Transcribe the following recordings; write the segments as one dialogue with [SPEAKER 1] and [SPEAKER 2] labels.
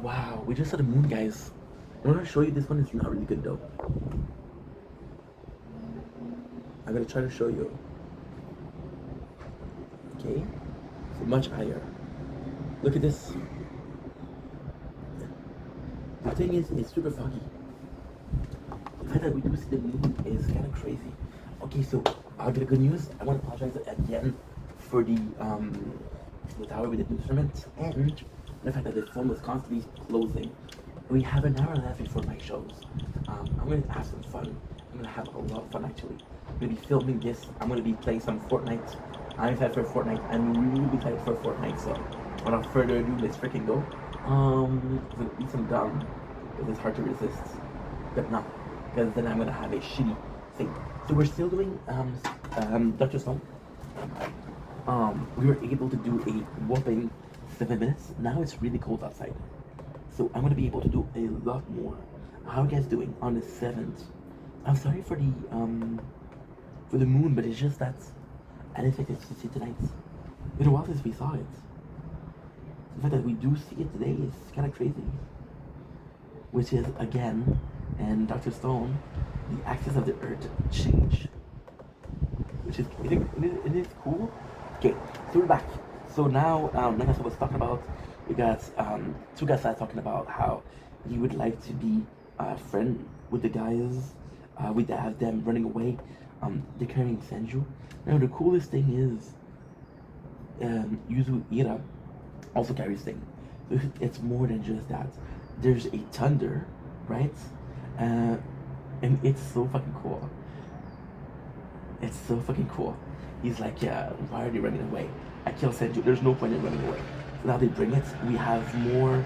[SPEAKER 1] Wow, we just saw the moon, guys. I want to show you this one. Is not really good though. I'm gonna try to show you. Okay, so much higher. Look at this. The thing is, it's super foggy. The fact that we do see the moon is kind of crazy. Okay, so I'll get the good news. I want to apologize again for the tower with the instruments and the fact that the phone was constantly closing. We have an hour left before my shows. I'm gonna have some fun. I'm gonna have a lot of fun actually. I'm gonna be filming this. I'm gonna be playing some Fortnite. I'm excited for Fortnite. I'm really excited for Fortnite. So without further ado, let's freaking go. I'm gonna eat some gum because it's hard to resist. But not, because then I'm gonna have a shitty thing. So we're still doing Dr. Stone. We were able to do a whopping 7 minutes. Now it's really cold outside. So I'm gonna be able to do a lot more. How are you guys doing on the 7th? I'm sorry for the moon, but it's just that I didn't expect to see it tonight. It's been a while since we saw it. The fact that we do see it today is kind of crazy. Which is again, and Dr. Stone, the axis of the Earth change. Which is it is cool. Okay, so we're back. So now, like I was talking about, we got two guys started talking about how he would like to be a friend with the guys. We have them running away. They're carrying Senju. Now the coolest thing is, Yuzu Ira also carries thing. It's more than just that. There's a thunder, right? And it's so fucking cool. It's so fucking cool. He's like, yeah, why are they running away? I killed Senju. There's no point in running away. So now they bring it. We have more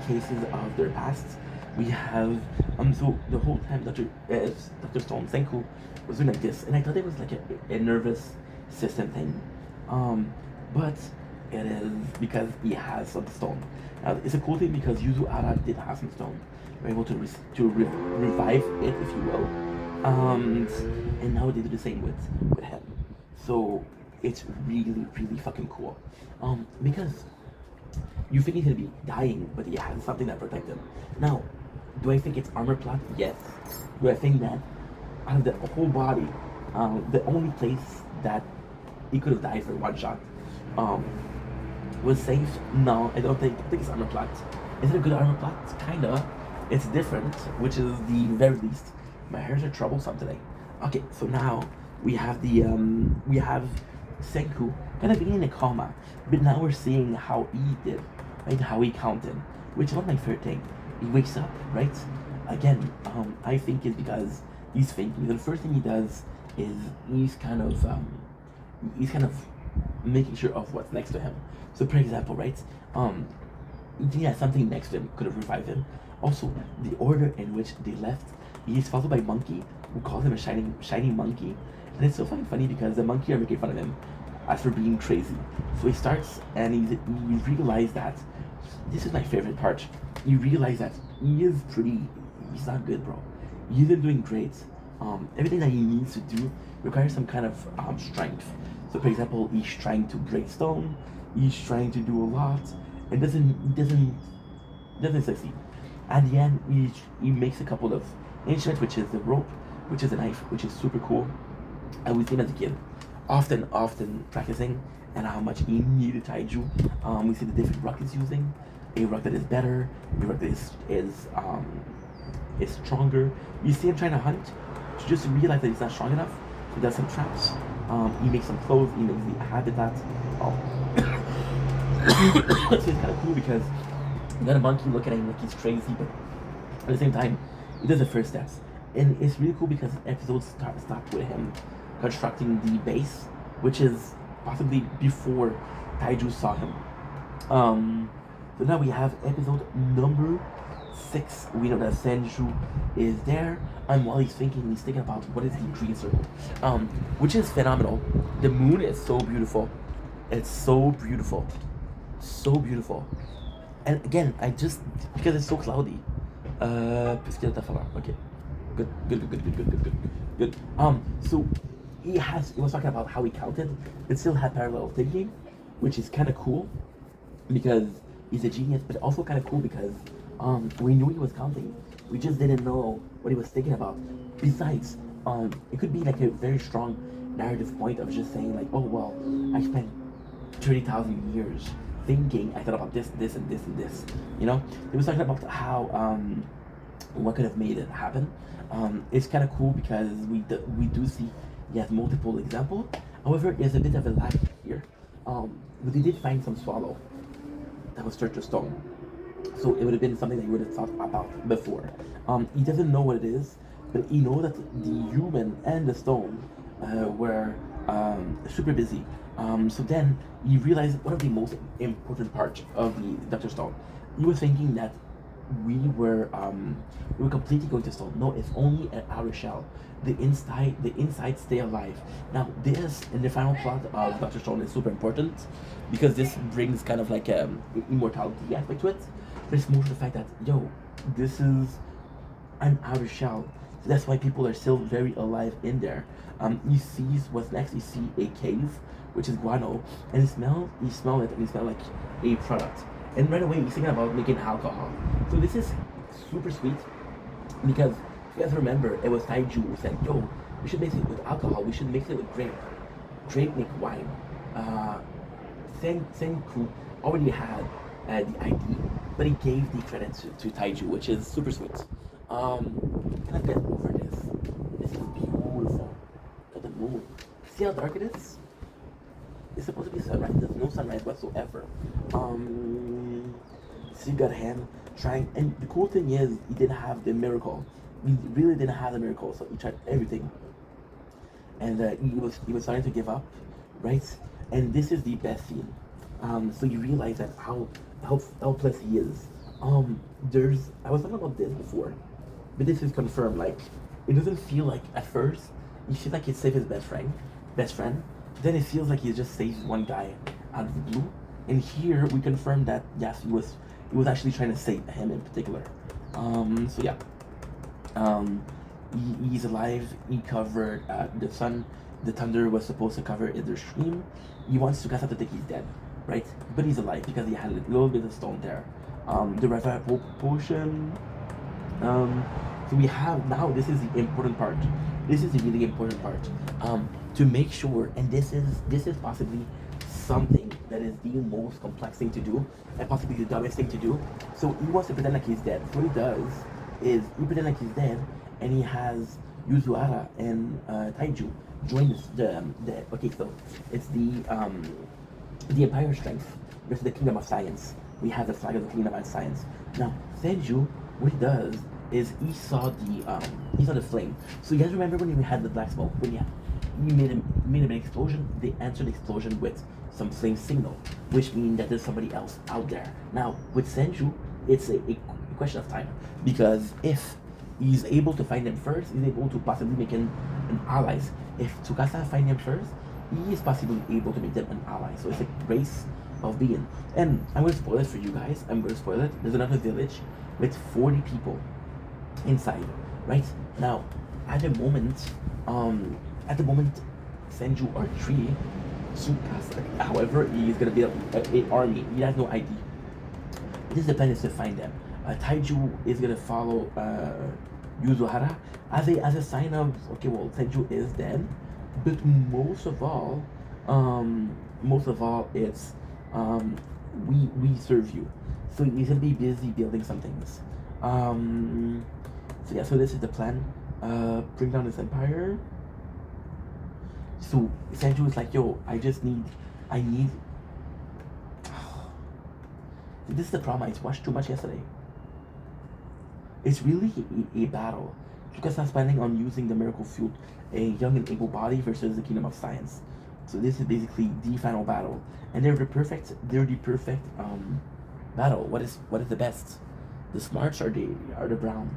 [SPEAKER 1] cases of their past. We have so the whole time Dr. Stone Senku was doing like this, and I thought it was like a nervous system thing. But it is because he has some stone. Now it's a cool thing because Yuzu Ara did have some stone. We're able to revive it, if you will. And now they do the same with him. So it's really fucking cool. Because you think he's gonna be dying, but he has something that protects him. Now, do I think it's armor plot? Yes. Do I think that out of the whole body, the only place that he could have died for one shot was safe? No, I don't think. I think it's armor plot. Is it a good armor plot? Kinda. It's different, which is the very least. My hairs are troublesome today. Okay, so now we have we have Senku kind of being in a coma, but now we're seeing how he did, right? How he counted, which is one of my favorite thing. He wakes up, right? Again, I think it's because he's thinking. The first thing he does is he's kind of making sure of what's next to him. So, for example, right? He has something next to him could have revived him. Also, the order in which they left, he's followed by Monkey, who calls him a shiny monkey, and it's so fucking funny because the monkey are making fun of him as for being crazy. So he starts and he realizes that this is my favorite part. You realize that he's not good, bro. He isn't doing great. Everything that he needs to do requires some kind of strength. So, for example, he's trying to break stone. He's trying to do a lot, and doesn't succeed. At the end, he makes a couple of instruments, which is the rope, which is a knife, which is super cool. And we've seen as a kid, often practicing, and how much he needed Taiju. We see the different rock he's using. A rock that is better, a rock that is stronger. You see him trying to hunt, to just realize that he's not strong enough. He does some traps. He makes some clothes. He makes the habitat. So it's kind of cool because you got a monkey looking at him like he's crazy, but at the same time, he does the first steps. And it's really cool because episodes start with him constructing the base, which is possibly before Taiju saw him. So now we have episode number 6. We know that Senju is there, and while he's thinking about what is the green circle, which is phenomenal. The moon is so beautiful. It's so beautiful. So beautiful. And again, because it's so cloudy. Okay. Good. So he was talking about how he counted. It still had parallel thinking, which is kind of cool because He's a genius, but also kind of cool because we knew he was counting. We just didn't know what he was thinking about. Besides, it could be like a very strong narrative point of just saying like, oh well, I spent 30,000 years thinking. I thought about this, this, and this, and this. You know, he was talking about how what could have made it happen. It's kind of cool because we do see he has multiple examples. However, there's a bit of a lack here. But they did find some swallow that was Church of Stone. So it would have been something that he would have thought about before. He doesn't know what it is, but he knows that the human and the stone were super busy. So then he realized one of the most important parts of the Dr. Stone. He was thinking that we were completely going to stone. No, it's only an outer shell. The inside stay alive. Now this in the final plot of Dr. Stone is super important because this brings kind of like immortality aspect to it. But it's more to the fact that this is an outer shell. So that's why people are still very alive in there. He sees what's next. You see a cave, which is guano, and you smell it, and you smell like a product. And right away, he's thinking about making alcohol. So this is super sweet because if you guys remember, it was Taiju who said, "Yo, we should mix it with alcohol. We should mix it with grape. Grape make wine." Senku already had the idea, but he gave the credit to Taiju, which is super sweet. Can I get over this? This is beautiful. Look at the moon. See how dark it is? It's supposed to be sunrise. There's no sunrise whatsoever. So you got him trying, and the cool thing is he didn't have the miracle. He really didn't have the miracle, so he tried everything, and he was starting to give up, right? And this is the best scene. So you realize that how helpless he is. I was talking about this before, but this is confirmed. Like, it doesn't feel like at first he feels like he saved his best friend. Then it feels like he just saved one guy out of the blue. And here we confirm that yes, he was actually trying to save him in particular. So yeah, he's alive. He covered the sun. The thunder was supposed to cover in the stream. He wants Tsukasa to think he's dead, right? But he's alive because he had a little bit of stone there. The revive potion. So we have now. This is the important part. This is the really important part. To make sure, and this is possibly something that is the most complex thing to do, and possibly the dumbest thing to do. So he wants to pretend like he's dead. So what he does is he pretends like he's dead, and he has Yuzuhara and Taiju join the okay. So it's the Empire Strength versus the Kingdom of Science. We have the flag of the Kingdom of Science. Now Senju, what he does is he saw the flame. So you guys remember when we had the black smoke? When he made an explosion, they answered the explosion with some flame signal, which means that there's somebody else out there. Now with Senju, it's a question of time, because if he's able to find them first, he's able to possibly make an allies. If Tsukasa find him first, he is possibly able to make them an ally. So it's a race of being. And I'm going to spoil it for you guys. I'm going to spoil it. There's another village with 40 people inside, right? Now, at the moment, Senju are 3. Tsukasa, however, he's going to be an army. He has no ID. This is the plan, is to find them. Taiju is going to follow Yuzuhara as a sign of, okay, well, Senju is dead, but most of all, it's we serve you. So he's gonna be busy building some things. So yeah, so this is the plan. Bring down this empire. So Senju is like, yo, I need. This is the problem. I watched too much yesterday. It's really a battle. Tsukasa planning on using the miracle fuel, a young and able body versus the Kingdom of Science. So this is basically the final battle, and they're the perfect battle. What is the best? The smarts or the brawn,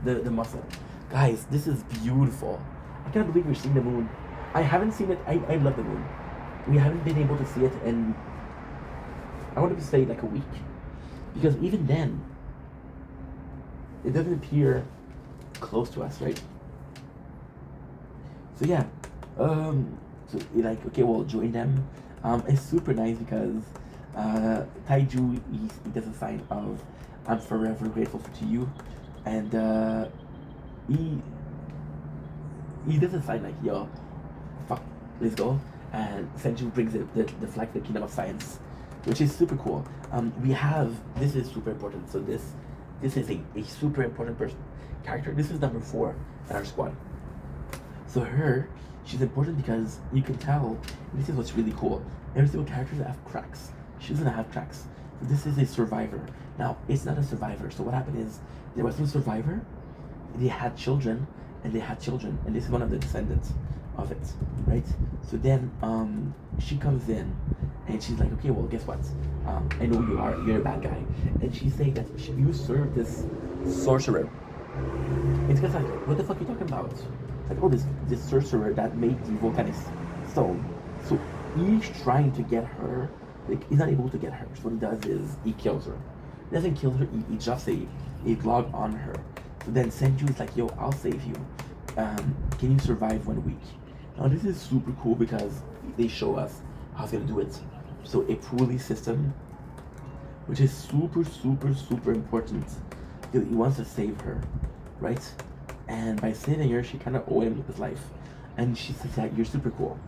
[SPEAKER 1] the muscle. Guys, this is beautiful. I can't believe we're seeing the moon. I haven't seen it. I love the moon. We haven't been able to see it in, I want to say, like a week, because even then it doesn't appear close to us, right? So yeah, so you're like, okay, well, join them. It's super nice because Taiju, he does a sign of I'm forever grateful to you, and he he does a sign like yo, fuck, let's go. And Senju brings the flag to the Kingdom of Science, which is super cool. We have this is super important. So this is a super important character. This is number 4 in our squad. So her, she's important because you can tell. This is what's really cool. Every single character have cracks. She doesn't have cracks. So this is a survivor. Now it's not a survivor. So what happened is there was no survivor. They had children, and they had children, and this is one of the descendants of it, right? So then she comes in, and she's like, okay, well, guess what? I know you are. You're a bad guy, and she's saying that you serve this sorcerer. It's just like, what the fuck are you talking about? Like, oh, this sorcerer that made the volcanic stone. So he's trying to get her. Like, he's not able to get her. So what he does is he kills her. He doesn't kill her. He just a log on her. So then Senju is like, yo, I'll save you. Can you survive 1 week? Now this is super cool because they show us how he's gonna do it. So a pulley system, which is super, super, super important. He wants to save her, right? And by saving her, she kind of owed him his life. And she says that you're super cool.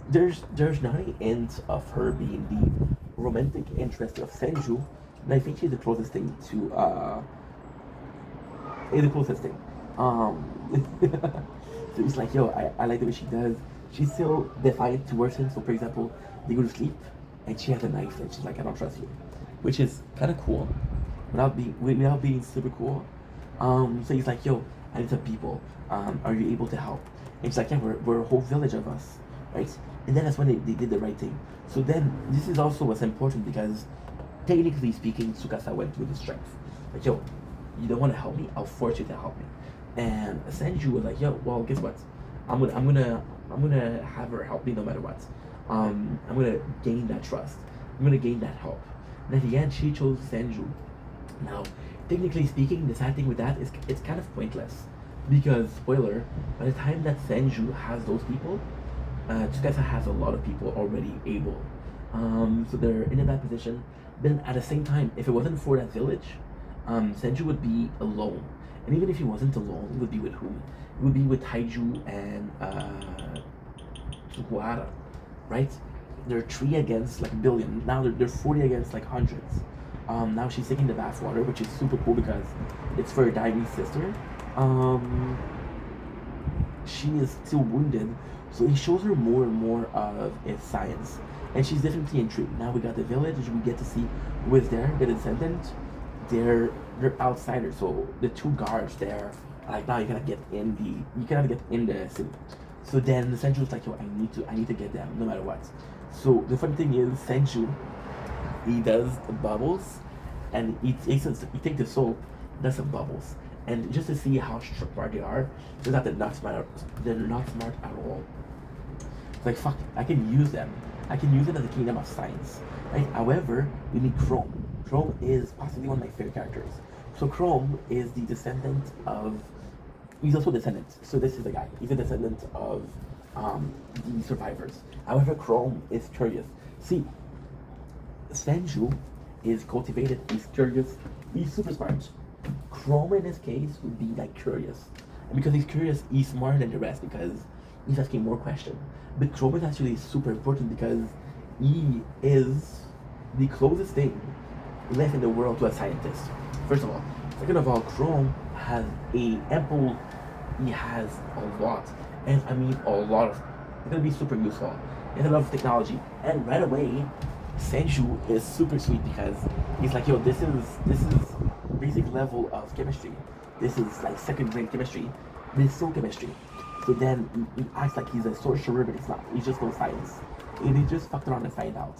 [SPEAKER 1] There's not an end of her being the romantic interest of Senju, but I think she's the closest thing to the closest thing. So it's like, yo, I like the way she does. She's still defiant towards him. So for example, they go to sleep and she has a knife and she's like, I don't trust you, which is kind of cool, without being super cool. So he's like, yo, I need some people. Are you able to help? And she's like, yeah, we're a whole village of us, right? And then that's when they did the right thing. So then this is also what's important because technically speaking, Tsukasa went with his strength. Like, yo, you don't want to help me? I'll force you to help me. And Senju was like, yo, well, guess what? I'm gonna have her help me no matter what. I'm gonna gain that trust. I'm gonna gain that help. And at the end, she chose Senju. Now, technically speaking, the sad thing with that is it's kind of pointless because spoiler, by the time that Senju has those people, Tsukasa has a lot of people already able. So they're in a bad position. Then at the same time, if it wasn't for that village, Senju would be alone. And even if he wasn't alone, it would be with whom? It would be with Taiju and Tsukuhara, right? They're 3 against like a billion. Now they're 40 against like hundreds. Now she's taking the bath water, which is super cool because it's for her dying sister. She is still wounded, so he shows her more and more of his science. And she's definitely intrigued. Now we got the village, we get to see who is there, the descendant. They're outsiders, so the 2 guards there are like, now you cannot get in the city. So then Senju's like, yo, I need to get them no matter what. So the funny thing is Senju, he does the bubbles and he takes the soap, does some bubbles. And just to see how smart they are, they're not smart at all. It's like, fuck, I can use them. I can use it as a kingdom of science, right? However, we need Chrome. Chrome is possibly one of my favorite characters. So Chrome is the descendant of. He's also a descendant. So this is the guy. He's a descendant of the survivors. However, Chrome is curious. See, Senju is cultivated. He's curious. He's super smart. Chrome in this case would be like curious, and because he's curious, he's smarter than the rest because he's asking more questions. But Chrome is actually super important because he is the closest thing left in the world to a scientist. First of all. Second of all, Chrome has he has a lot, and I mean a lot of, it's gonna be super useful. He has a lot of technology, and right away, Senju is super sweet because he's like, yo, this is basic level of chemistry. This is like second grade chemistry, but it's still chemistry. So then he acts like he's a sorcerer, but he's not. He's just no science. And he just fucked around and find out.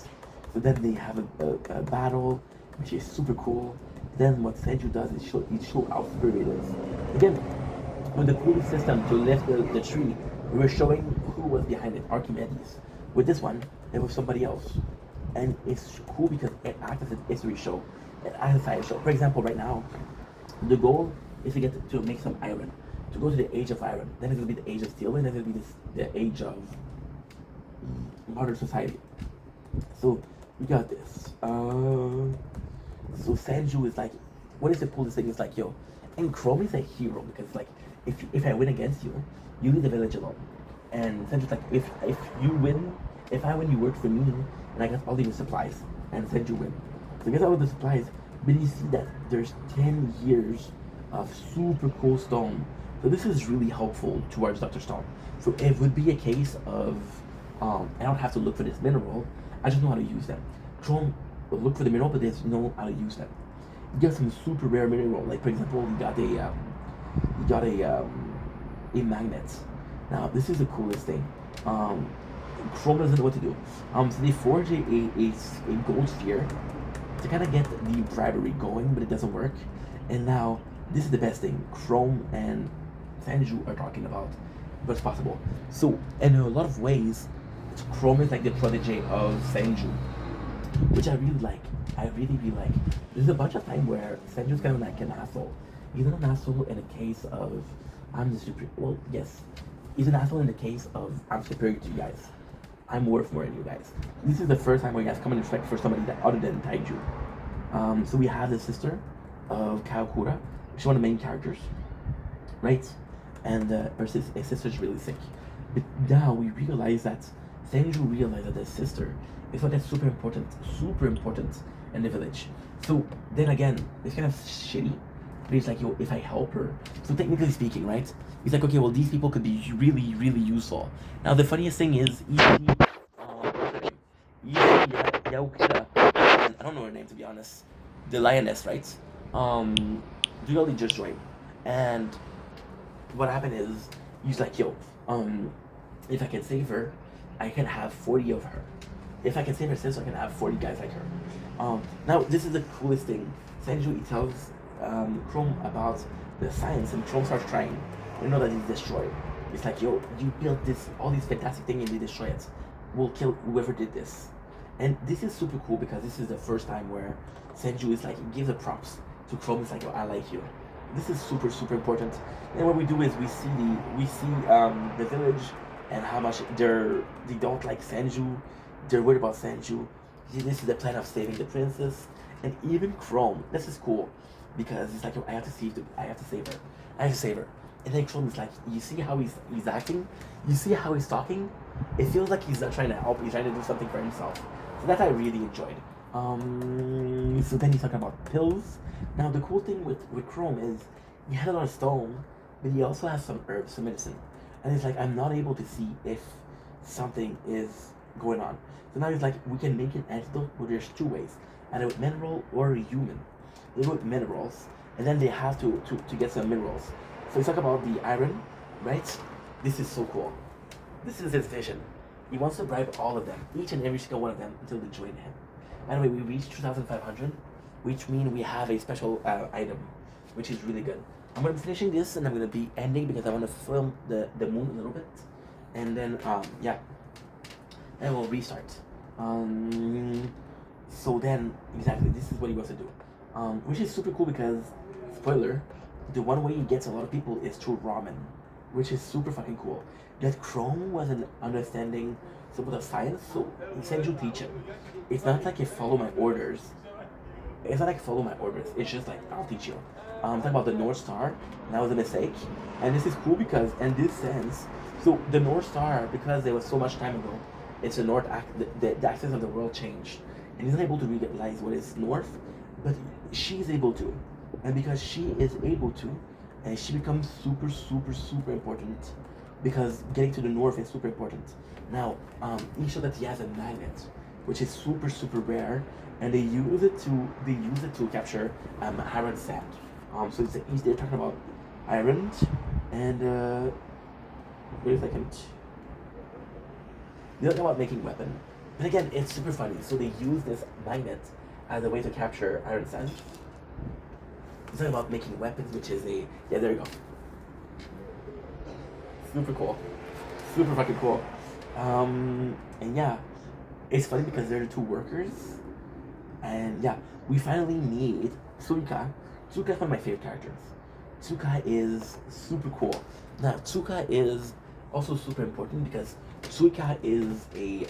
[SPEAKER 1] So then they have a battle, which is super cool. Then what Senju does is show how superior it is. Again, with the pulley system to lift the tree, we were showing who was behind it, Archimedes. With this one, it was somebody else. And it's cool because it acts as a history show. It acts as a science show. For example, right now, the goal is to get to make some iron. To go to the age of iron. Then it's going to be the age of steel, and then it'll be the age of modern society. So We got this. So Sanju is like, what is the coolest thing? Is like, yo, and Chrome is a hero because like, if I win against you, you leave the village alone. And Sanju's like, if you win, if I win, you work for me, and I got all these supplies, and Sanju win. So I get all the supplies, but you see that there's 10 years of super cool stone. So this is really helpful towards Dr. Stone. So it would be a case of, I don't have to look for this mineral. I just know how to use them. Chrome will look for the mineral, but they just know how to use them. You get some super rare mineral, like for example, you got a magnet. Now this is the coolest thing. Um, Chrome doesn't know what to do. So they forge a gold sphere to kind of get the bribery going, but it doesn't work. And now this is the best thing. Chrome and Sanju are talking about what's possible. So in a lot of ways, Chrome is like the protege of Sanju, which I really like. I really, really like. There's a bunch of time where Sanju's kind of like an asshole. He's not an asshole in a case of I'm the superior. Well, yes, he's an asshole in the case of I'm superior to you guys. I'm worth more than you guys. This is the first time where you guys come in respect for somebody that other than Taiju. So we have the sister of Kaokura. She's one of the main characters, right? And her sister's really sick. But now we realize that Sanju realized that his sister is not that super important in the village. So then again, it's kind of shitty. But he's like, yo, if I help her, so technically speaking, right? He's like, okay, well, these people could be really, really useful. Now the funniest thing is, Yaukira, and I don't know her name to be honest, the lioness, right? Really just joined, and what happened is he's like, yo, if I can save her, I can have 40 of her. If I can save her sister, I can have 40 guys like her. Now this is the coolest thing. Sanju he tells Chrome about the science, and Chrome starts trying. You know that he's destroyed. It's like, yo, you built this, all these fantastic things, and you destroy it. We'll kill whoever did this. And this is super cool because this is the first time where Sanju is like, gives the props to Chrome. It's like, yo, I like you. This is super, super important. And what we do is we see the village and how much they don't like Sanju. They're worried about Sanju. This is the plan of saving the princess. And even Chrome, this is cool because it's like, yo, I have to save her. I have to save her. And then Chrome is like, you see how he's acting? You see how he's talking? It feels like he's not trying to help, he's trying to do something for himself. So that I really enjoyed. So then he's talking about pills. Now the cool thing with Chrome is he had a lot of stone, but he also has some herbs, some medicine. And it's like, I'm not able to see if something is going on. So now he's like, we can make an antidote, but there's two ways. Either with mineral or human. They go with minerals, and then they have to get some minerals. So he's talking about the iron, right? This is so cool. This is his vision. He wants to bribe all of them, each and every single one of them, until they join him. By the way, we reached 2,500, which means we have a special item, which is really good. I'm gonna be finishing this, and I'm gonna be ending because I want to film the moon a little bit, and then yeah, and we'll restart. So then exactly this is what he wants to do, which is super cool because spoiler, the one way he gets a lot of people is through ramen, which is super fucking cool. That Chrome wasn't understanding some of the science, so he said you teach him. It's not like you follow my orders. It's not like follow my orders. It's just like I'll teach you. Talking about the North Star, that was a mistake, and this is cool because in this sense, so the North Star, because there was so much time ago, it's the the axis of the world changed, and he's not able to realize what is north, but she's able to, and because she is able to, and she becomes super, super, super important, because getting to the north is super important. Now, he showed that he has a magnet, which is super, super rare, and they use it to capture iron sand. So they're talking about iron, and wait a second. They're talking about making weapon, but again, it's super funny. So they use this magnet as a way to capture iron sand. It's talking about making weapons, which is a yeah. There you go. Super cool, super fucking cool. And yeah, it's funny because they're the two workers, and yeah, we finally meet Tsuka. Tsuka is one of my favorite characters. Tsuka is super cool. Now, Tsuka is also super important because Tsuka is a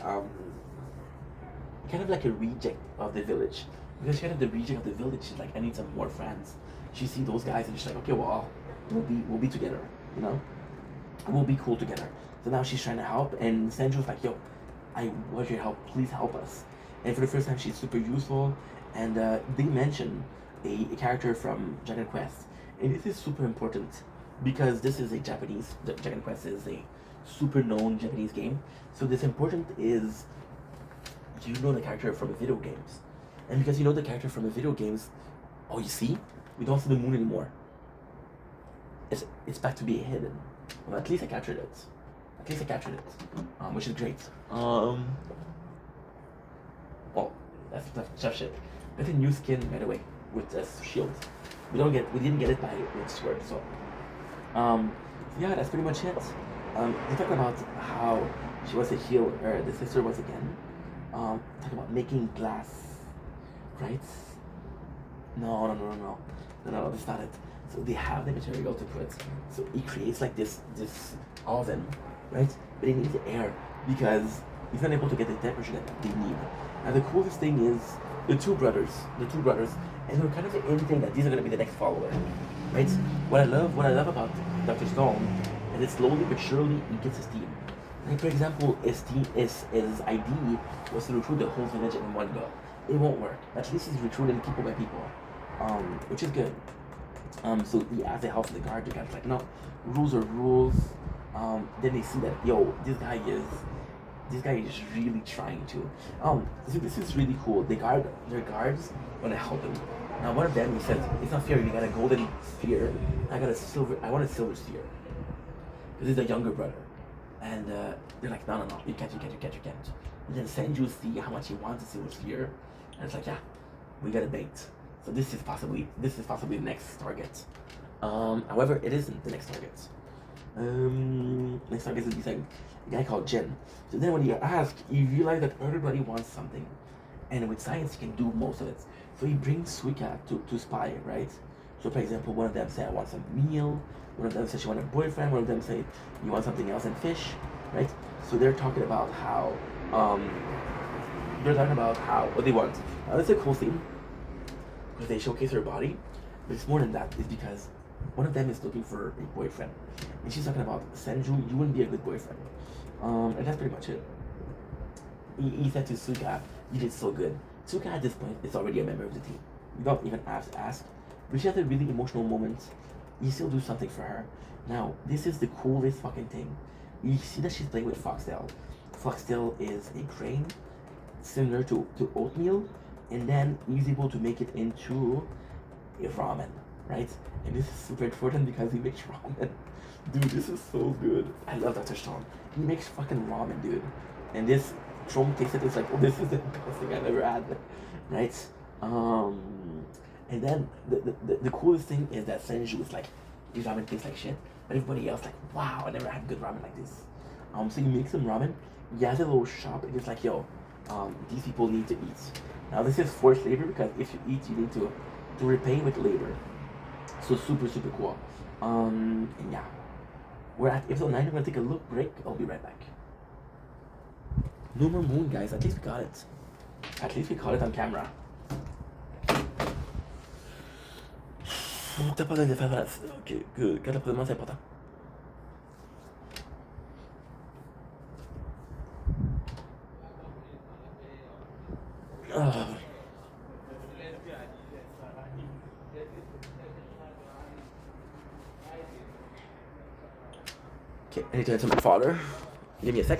[SPEAKER 1] kind of like a reject of the village. Because she's kind of the reject of the village. She's like, I need some more friends. She see those guys and she's like, okay, well, we'll be together, you know? We'll be cool together. So now she's trying to help, and Senju's like, yo, I want your help, please help us. And for the first time, she's super useful, and they mention a character from Dragon Quest. And this is super important because this is a Dragon Quest is a super known Japanese game. So this important is you know the character from the video games. And because you know the character from the video games, oh, you see? We don't see the moon anymore. It's back to being hidden. Well, at least I captured it. Which is great. Well, that's tough shit. That's a new skin, by the way, with this shield. We didn't get it with sword, so. Yeah, that's pretty much it. They talk about how she was a healer, or the sister was again. Talk about making glass, right? No, that's not it. So they have the material to put. So it creates like this oven, right? But it needs air because he's not able to get the temperature that they need. And the coolest thing is the two brothers, and they're kind of hinting that these are gonna be the next follower, right? What I love about Dr. Stone is that slowly but surely he gets his team. Like for example, his idea was to recruit the whole village in one go. It won't work. At least he's recruiting people by people, which is good. So he asks the help of the guard. The guard's like, no, rules are rules. Then they see that, yo, this guy is really trying to. So this is really cool. Their guards want to help him. Now one of them, he says, it's not fair. You got a golden sphere. I want a silver sphere. Because he's a younger brother. And they're like, no, you can't. And then Senju see how much he wants a silver sphere, and it's like, yeah, we got a bait. So this is possibly the next target. However, it isn't the next target. Next target is a guy called Jin. So then when you ask, you realize that everybody wants something, and with science you can do most of it. So he brings Suika to spy, right? So for example, one of them say I want some meal. One of them says she wants a boyfriend. One of them say you want something else and fish, right? So they're talking about how what they want. Now that's a cool thing because they showcase her body, but it's more than that. It's because one of them is looking for a boyfriend, and she's talking about Senju. You wouldn't be a good boyfriend, and that's pretty much it. He said to Suika, "You did so good." Suika at this point is already a member of the team. You don't even have to ask, but she has a really emotional moment. You still do something for her. Now, this is the coolest fucking thing. You see that she's playing with foxtail. Foxtail is a grain similar to oatmeal, and then he's able to make it into a ramen, right? And this is super important because he makes ramen. Dude, this is so good. I love Dr. Stone. He makes fucking ramen, dude. And this Stone tastes it, it's like, oh, this is the best thing I've ever had, right? And then the coolest thing is that Senju is like, these ramen taste like shit, but everybody else like, wow, I never had good ramen like this. So you make some ramen, he has a little shop, and it's like, yo, these people need to eat. Now this is forced labor because if you eat, you need to repay with labor. So super cool. And yeah, we're at episode 9. I'm gonna take a look break. I'll be right back. No more moon, guys. At least we got it. At least we caught it on camera. T'as pas besoin de faire voilà. Ok, que quand l'approvisionnement c'est important. Okay, I need to add some fodder. Give me a sec.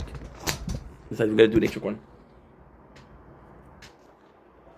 [SPEAKER 1] Decide we're gonna do an extra one.